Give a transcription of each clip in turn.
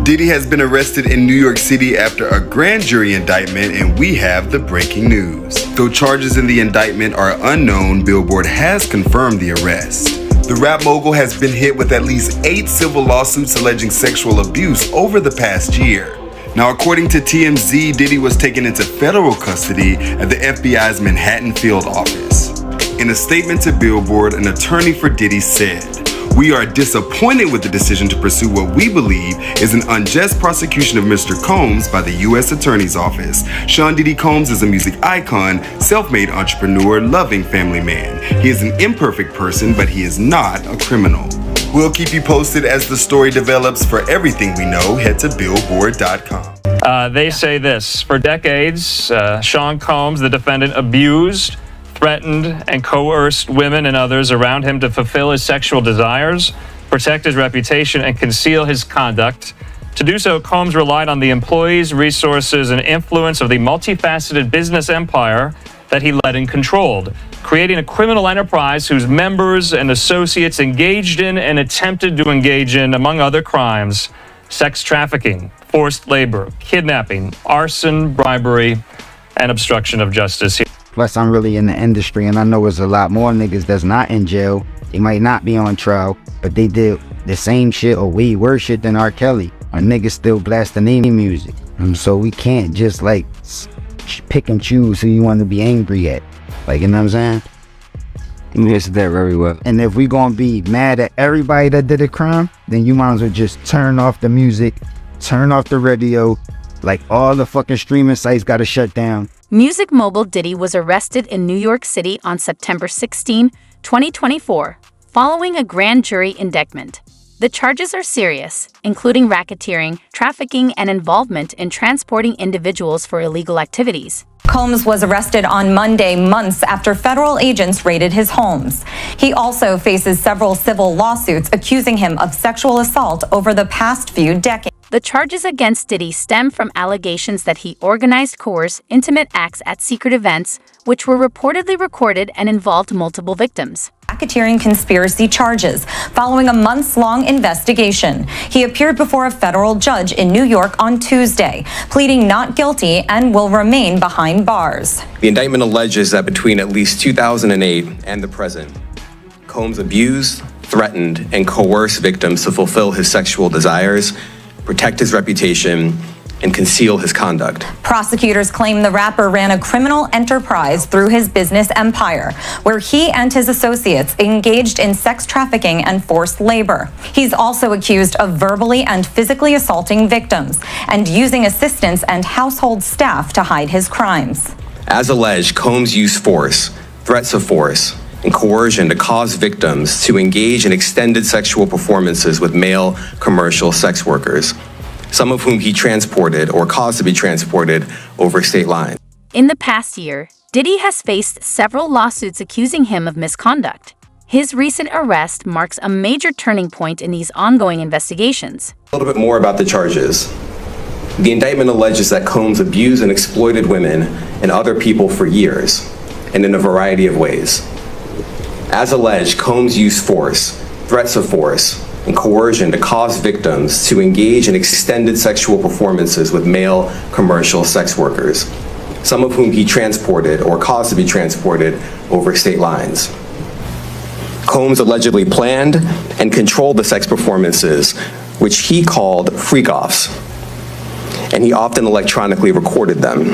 Diddy has been arrested in New York City after a grand jury indictment, and we have the breaking news. Though charges in the indictment are unknown, Billboard has confirmed the arrest. The rap mogul has been hit with at least 8 civil lawsuits alleging sexual abuse over the past year. Now, according to TMZ, Diddy was taken into federal custody at the FBI's Manhattan field office. In a statement to Billboard, an attorney for Diddy said, "We are disappointed with the decision to pursue what we believe is an unjust prosecution of Mr. Combs by the U.S. Attorney's Office. Sean Diddy Combs is a music icon, self-made entrepreneur, loving family man. He is an imperfect person, but he is not a criminal." We'll keep you posted as the story develops. For everything we know, head to Billboard.com. They say this: for decades, Sean Combs, the defendant, abused, threatened, and coerced women and others around him to fulfill his sexual desires, protect his reputation, and conceal his conduct. To do so, Combs relied on the employees, resources, and influence of the multifaceted business empire that he led and controlled, creating a criminal enterprise whose members and associates engaged in and attempted to engage in, among other crimes, sex trafficking, forced labor, kidnapping, arson, bribery, and obstruction of justice. Plus, I'm really in the industry, and I know there's a lot more niggas that's not in jail. They might not be on trial, but they did the same shit or way worse shit than R. Kelly. Our niggas still blasting their music. So we can't just like pick and choose who you want to be angry at. Like, you know what I'm saying? You answered that very well. And if we gonna be mad at everybody that did a crime, then you might as well just turn off the music, turn off the radio, like all the fucking streaming sites gotta shut down. Music mogul Diddy was arrested in New York City on September 16, 2024, following a grand jury indictment. The charges are serious, including racketeering, trafficking, and involvement in transporting individuals for illegal activities. Combs was arrested on Monday, months after federal agents raided his homes. He also faces several civil lawsuits accusing him of sexual assault over the past few decades. The charges against Diddy stem from allegations that he organized, coerced, intimate acts at secret events, which were reportedly recorded and involved multiple victims. Racketeering conspiracy charges following a months-long investigation. He appeared before a federal judge in New York on Tuesday, pleading not guilty and will remain behind bars. The indictment alleges that between at least 2008 and the present, Combs abused, threatened, and coerced victims to fulfill his sexual desires, protect his reputation, and conceal his conduct. Prosecutors claim the rapper ran a criminal enterprise through his business empire, where he and his associates engaged in sex trafficking and forced labor. He's also accused of verbally and physically assaulting victims and using assistants and household staff to hide his crimes. As alleged, Combs used force, threats of force, and coercion to cause victims to engage in extended sexual performances with male commercial sex workers, some of whom he transported or caused to be transported over state lines. In the past year, Diddy has faced several lawsuits accusing him of misconduct. His recent arrest marks a major turning point in these ongoing investigations. A little bit more about the charges. The indictment alleges that Combs abused and exploited women and other people for years, and in a variety of ways. As alleged, Combs used force, threats of force, and coercion to cause victims to engage in extended sexual performances with male commercial sex workers, some of whom he transported or caused to be transported over state lines. Combs allegedly planned and controlled the sex performances, which he called freak-offs, and he often electronically recorded them.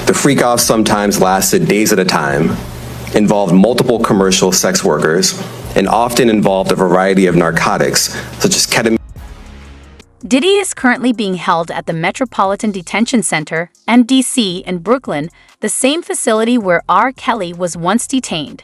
The freak-offs sometimes lasted days at a time, involved multiple commercial sex workers, and often involved a variety of narcotics, such as ketamine. Diddy is currently being held at the Metropolitan Detention Center, MDC, in Brooklyn, the same facility where R. Kelly was once detained.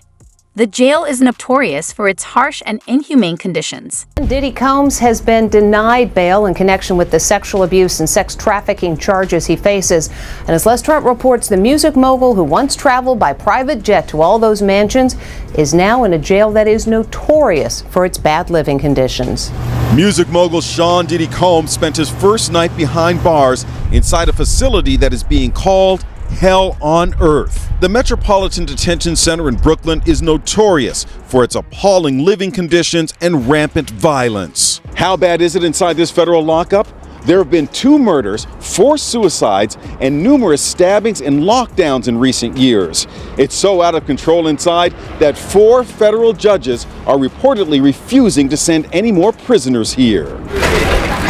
The jail is notorious for its harsh and inhumane conditions. Diddy Combs has been denied bail in connection with the sexual abuse and sex trafficking charges he faces. And as Les Trent reports, the music mogul who once traveled by private jet to all those mansions is now in a jail that is notorious for its bad living conditions. Music mogul Sean Diddy Combs spent his first night behind bars inside a facility that is being called hell on earth. The Metropolitan Detention Center in Brooklyn is notorious for its appalling living conditions and rampant violence. How bad is it inside this federal lockup? There have been 2 murders, 4 suicides, and numerous stabbings and lockdowns in recent years. It's so out of control inside that 4 federal judges are reportedly refusing to send any more prisoners here.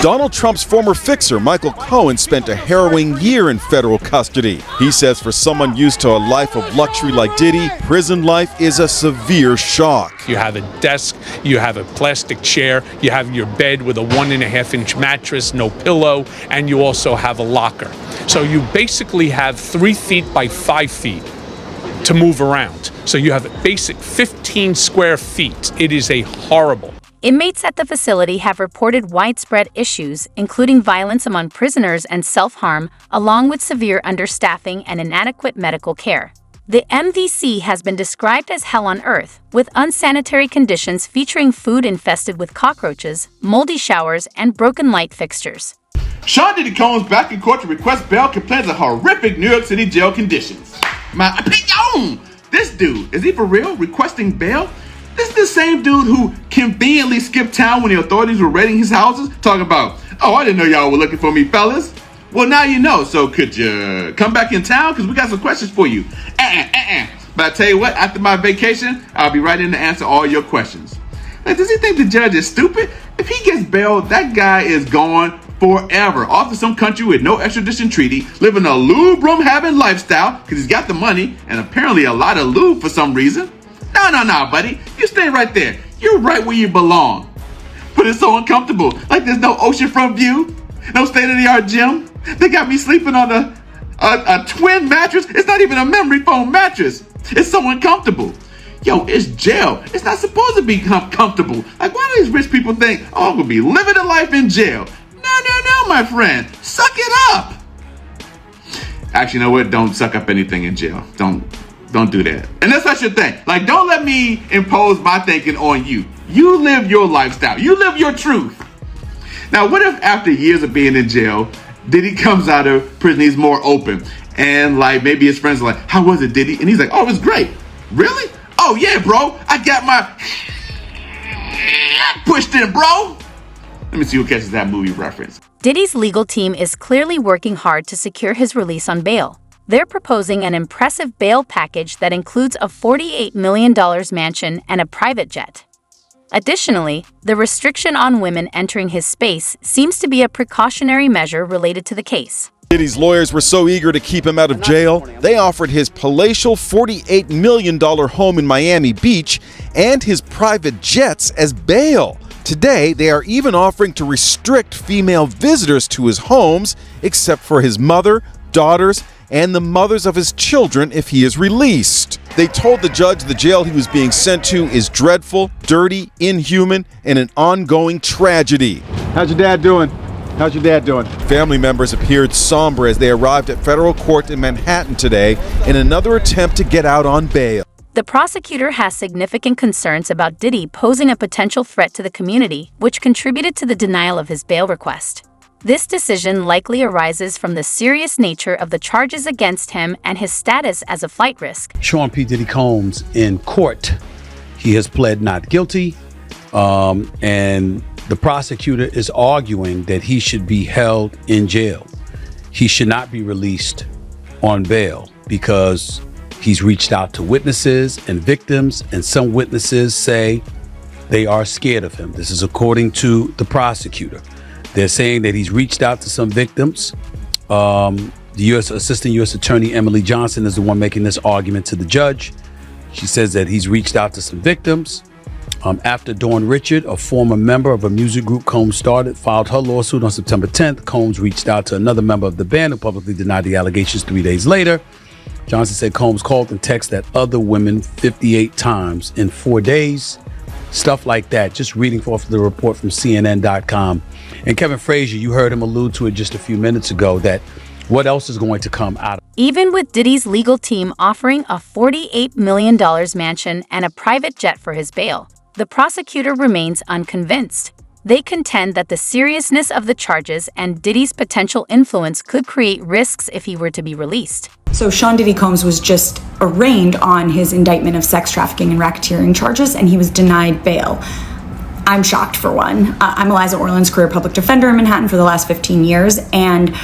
Donald Trump's former fixer, Michael Cohen, spent a harrowing year in federal custody. He says for someone used to a life of luxury like Diddy, prison life is a severe shock. You have a desk, you have a plastic chair, you have your bed with a 1.5-inch mattress, no pillow, and you also have a locker. So you basically have 3 feet by 5 feet to move around. So you have a basic 15 square feet. It is a horrible. Inmates at the facility have reported widespread issues, including violence among prisoners and self-harm, along with severe understaffing and inadequate medical care. The MDC has been described as hell on earth, with unsanitary conditions featuring food infested with cockroaches, moldy showers, and broken light fixtures. Sean Diddy Combs back in court to request bail, complains of horrific New York City jail conditions. My opinion! This dude, is he for real? Requesting bail? This is the same dude who conveniently skipped town when the authorities were raiding his houses, talking about, oh, I didn't know y'all were looking for me, fellas. Well, now you know, so could you come back in town? Because we got some questions for you. But I tell you what, after my vacation, I'll be right in to answer all your questions. Like, does he think the judge is stupid? If he gets bail, that guy is gone forever. Off to some country with no extradition treaty, living a lube-room-having lifestyle, because he's got the money, and apparently a lot of lube for some reason. No, buddy. You stay right there. You're right where you belong. But it's so uncomfortable. Like there's no oceanfront view, no state-of-the-art gym. They got me sleeping on a twin mattress. It's not even a memory foam mattress. It's so uncomfortable. Yo, it's jail. It's not supposed to be comfortable. Like, why do these rich people think, oh, I'm going to be living a life in jail? No, my friend. Suck it up. Actually, you know what? Don't suck up anything in jail. Don't do that. And that's not your thing. Like, don't let me impose my thinking on you. You live your lifestyle. You live your truth. Now, what if after years of being in jail, Diddy comes out of prison, he's more open. And like, maybe his friends are like, how was it, Diddy? And he's like, oh, it was great. Really? Oh, yeah, bro. I got my pushed in, bro. Let me see who catches that movie reference. Diddy's legal team is clearly working hard to secure his release on bail. They're proposing an impressive bail package that includes a $48 million mansion and a private jet. Additionally, the restriction on women entering his space seems to be a precautionary measure related to the case. Diddy's lawyers were so eager to keep him out of jail, they offered his palatial $48 million home in Miami Beach and his private jets as bail. Today, they are even offering to restrict female visitors to his homes, except for his mother, daughters, and the mothers of his children if he is released. They told the judge the jail he was being sent to is dreadful, dirty, inhuman, and an ongoing tragedy. How's your dad doing? How's your dad doing? Family members appeared somber as they arrived at federal court in Manhattan today in another attempt to get out on bail. The prosecutor has significant concerns about Diddy posing a potential threat to the community, which contributed to the denial of his bail request. This decision likely arises from the serious nature of the charges against him and his status as a flight risk. Sean P. Diddy Combs in court, he has pled not guilty, and the prosecutor is arguing that he should be held in jail. He should not be released on bail because he's reached out to witnesses and victims, and some witnesses say they are scared of him. This is according to the prosecutor. They're saying that he's reached out to some victims. The Assistant U.S. Attorney Emily Johnson is the one making this argument to the judge. She says that he's reached out to some victims. After Dawn Richard, a former member of a music group Combs started, filed her lawsuit on September 10th, Combs reached out to another member of the band who publicly denied the allegations 3 days later. Johnson said Combs called and texted other women 58 times in 4 days. Stuff like that, just reading off the report from CNN.com. And Kevin Frazier, you heard him allude to it just a few minutes ago, that what else is going to come out of it? Even with Diddy's legal team offering a $48 million mansion and a private jet for his bail, the prosecutor remains unconvinced. They contend that the seriousness of the charges and Diddy's potential influence could create risks if he were to be released. So Sean Diddy Combs was just arraigned on his indictment of sex trafficking and racketeering charges, and he was denied bail. I'm shocked, for one. I'm Eliza Orland's career public defender in Manhattan for the last 15 years, and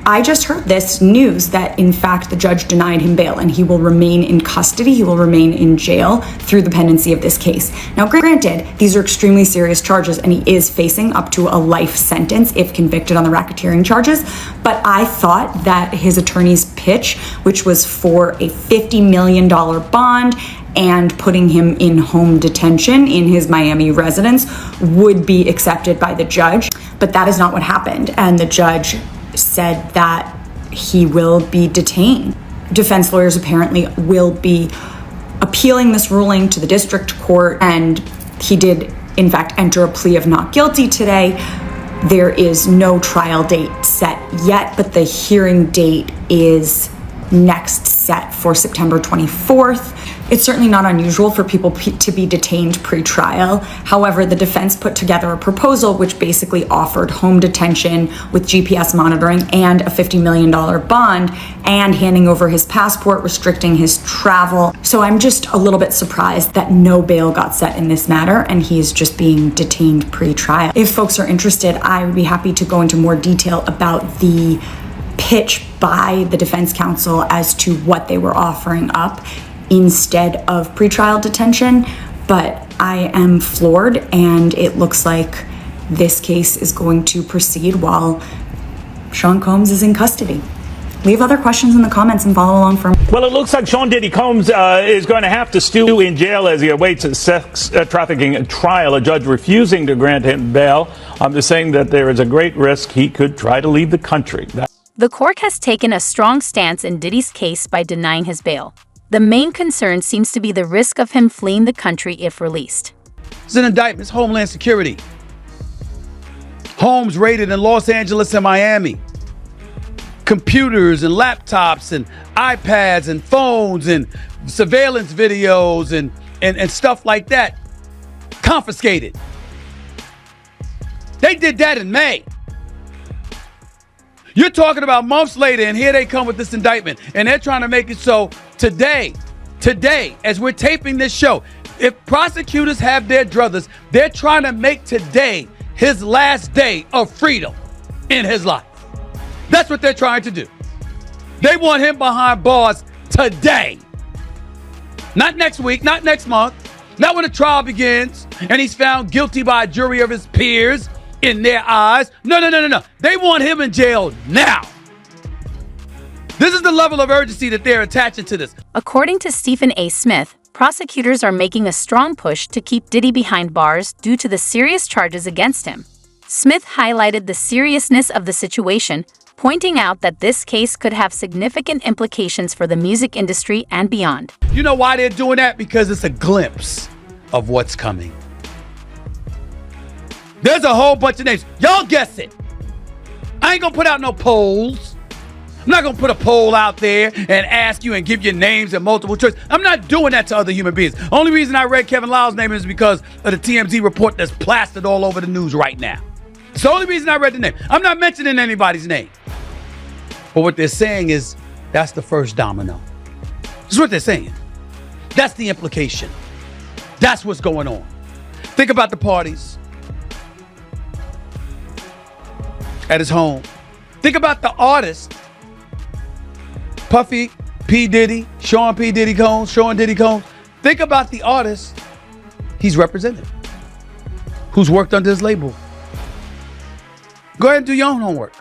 I just heard this news that, in fact, the judge denied him bail and he will remain in custody. He will remain in jail through the pendency of this case. Now, granted, these are extremely serious charges and he is facing up to a life sentence if convicted on the racketeering charges. But I thought that his attorney's pitch, which was for a $50 million bond and putting him in home detention in his Miami residence, would be accepted by the judge. But that is not what happened. And the judge said that he will be detained. Defense lawyers apparently will be appealing this ruling to the district court, and he did, in fact, enter a plea of not guilty today. There is no trial date set yet, but the hearing date is next set for September 24th. It's certainly not unusual for people to be detained pre-trial. However, the defense put together a proposal which basically offered home detention with GPS monitoring and a $50 million bond and handing over his passport, restricting his travel. So I'm just a little bit surprised that no bail got set in this matter and he's just being detained pre-trial. If folks are interested, I would be happy to go into more detail about the pitch by the defense counsel as to what they were offering up instead of pretrial detention, but I am floored, and it looks like this case is going to proceed while Sean Combs is in custody. Leave other questions in the comments and follow along for me. Well, it looks like Sean Diddy Combs is going to have to stew in jail as he awaits a sex trafficking trial, a judge refusing to grant him bail. I'm just saying that there is a great risk he could try to leave the country. The court has taken a strong stance in Diddy's case by denying his bail. The main concern seems to be the risk of him fleeing the country if released. It's an indictment. It's Homeland Security. Homes raided in Los Angeles and Miami. Computers and laptops and iPads and phones and surveillance videos and stuff like that confiscated. They did that in May. You're talking about months later, and here they come with this indictment, and they're trying to make it so today, as we're taping this show, if prosecutors have their druthers, they're trying to make today his last day of freedom in his life. That's what they're trying to do. They want him behind bars today. Not next week, not next month, not when the trial begins, and he's found guilty by a jury of his peers in their eyes. No. They want him in jail now. This is the level of urgency that they're attaching to this. According to Stephen A. Smith, prosecutors are making a strong push to keep Diddy behind bars due to the serious charges against him. Smith highlighted the seriousness of the situation, pointing out that this case could have significant implications for the music industry and beyond. You know why they're doing that? Because it's a glimpse of what's coming. There's a whole bunch of names. Y'all guess it. I ain't gonna put out no polls. I'm not gonna put a poll out there and ask you and give you names and multiple choice. I'm not doing that to other human beings. Only reason I read Kevin Lyle's name is because of the TMZ report that's plastered all over the news right now. It's the only reason I read the name. I'm not mentioning anybody's name. But what they're saying is that's the first domino. That's what they're saying. That's the implication. That's what's going on. Think about the parties at his home. Think about the artists. Puffy, P. Diddy, Sean P. Diddy Combs, Sean Diddy Combs. Think about the artists he's represented, who's worked under his label. Go ahead and do your own homework.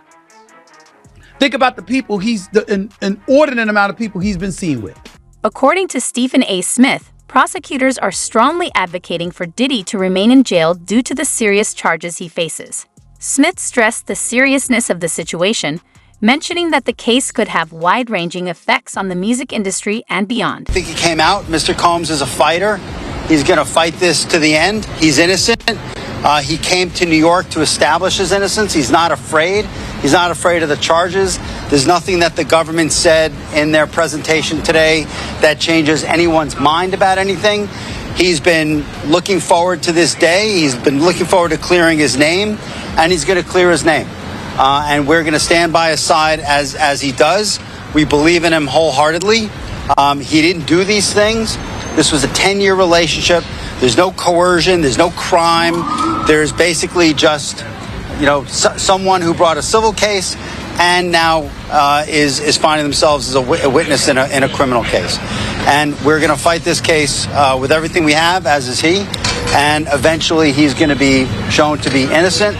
Think about the people an inordinate amount of people he's been seen with. According to Stephen A. Smith, prosecutors are strongly advocating for Diddy to remain in jail due to the serious charges he faces. Smith stressed the seriousness of the situation, mentioning that the case could have wide-ranging effects on the music industry and beyond. I think he came out. Mr. Combs is a fighter. He's going to fight this to the end. He's innocent. He came to New York to establish his innocence. He's not afraid. He's not afraid of the charges. There's nothing that the government said in their presentation today that changes anyone's mind about anything. He's been looking forward to this day. He's been looking forward to clearing his name, and he's going to clear his name. And we're going to stand by his side as he does. We believe in him wholeheartedly. He didn't do these things. This was a 10-year relationship. There's no coercion. There's no crime. There's basically just, someone who brought a civil case and now is finding themselves as a witness in a criminal case. And we're going to fight this case with everything we have, as is he. And eventually he's going to be shown to be innocent.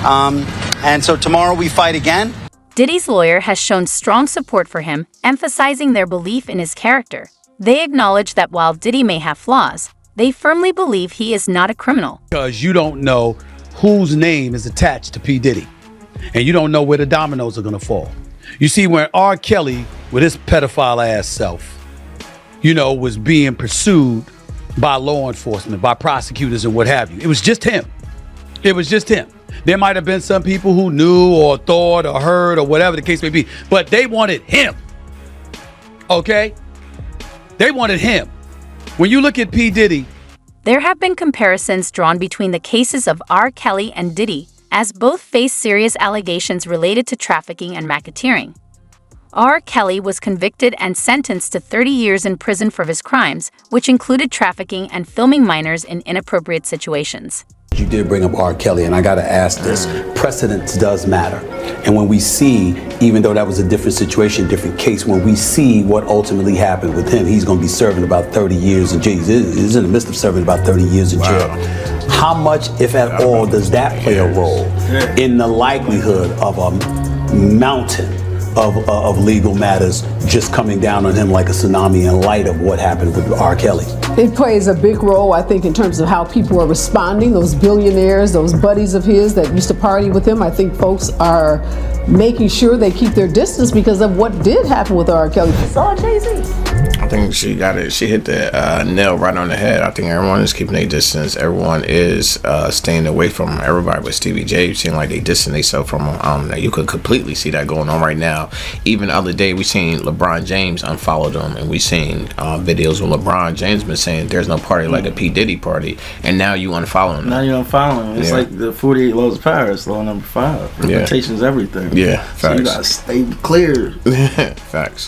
And so tomorrow we fight again. Diddy's lawyer has shown strong support for him, emphasizing their belief in his character. They acknowledge that while Diddy may have flaws, they firmly believe he is not a criminal. Because you don't know whose name is attached to P. Diddy. And you don't know where the dominoes are going to fall. You see, when R. Kelly, with his pedophile ass self, was being pursued by law enforcement, by prosecutors and what have you, it was just him. It was just him. There might have been some people who knew or thought or heard or whatever the case may be, but they wanted him. Okay? They wanted him. When you look at P. Diddy, there have been comparisons drawn between the cases of R. Kelly and Diddy, as both face serious allegations related to trafficking and racketeering. R. Kelly was convicted and sentenced to 30 years in prison for his crimes, which included trafficking and filming minors in inappropriate situations. you did bring up R. Kelly, and I got to ask this. Precedence does matter. And when we see, even though that was a different situation, different case, when we see what ultimately happened with him, he's going to be serving about 30 years in jail. He's in the midst of serving about 30 years in jail. How much, if at all, does that play a role in the likelihood of a mountain of legal matters just coming down on him like a tsunami in light of what happened with R. Kelly? It plays a big role, I think, in terms of how people are responding. Those billionaires, those buddies of his that used to party with him, I think folks are making sure they keep their distance because of what did happen with R. Kelly. Saw Jay-Z. I think she hit the nail right on the head. I think everyone is keeping their distance. Everyone is staying away from him. Everybody with Stevie J seem like they distance themselves from him. You could completely see that going on right now. Even the other day, we seen LeBron James unfollowed him, and we seen videos where LeBron James been saying there's no party like a P. Diddy party, and now you unfollow him. Now you unfollow him. It's like the 48 Laws of Paris, law number 5. Reputation's everything. Yeah, facts. So you gotta stay clear. Facts.